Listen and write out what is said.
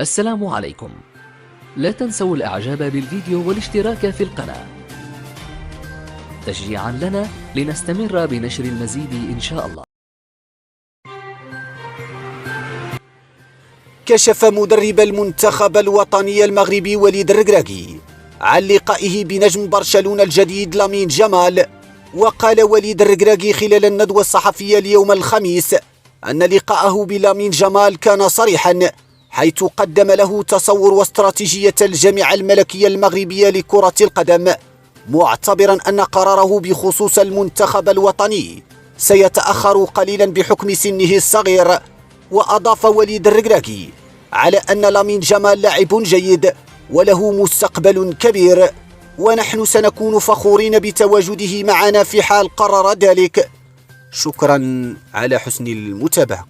السلام عليكم. لا تنسوا الإعجاب بالفيديو والاشتراك في القناة تشجيعا لنا لنستمر بنشر المزيد إن شاء الله. كشف مدرب المنتخب الوطني المغربي وليد الركراكي عن لقائه بنجم برشلونة الجديد لامين جمال. وقال وليد الركراكي خلال الندوة الصحفية اليوم الخميس أن لقاءه بلامين جمال كان صريحا، حيث قدم له تصور واستراتيجية الجامعة الملكية المغربية لكرة القدم، معتبرا أن قراره بخصوص المنتخب الوطني سيتأخر قليلا بحكم سنه الصغير. وأضاف وليد الركراكي على أن لامين جمال لاعب جيد وله مستقبل كبير، ونحن سنكون فخورين بتواجده معنا في حال قرر ذلك. شكرا على حسن المتابعة.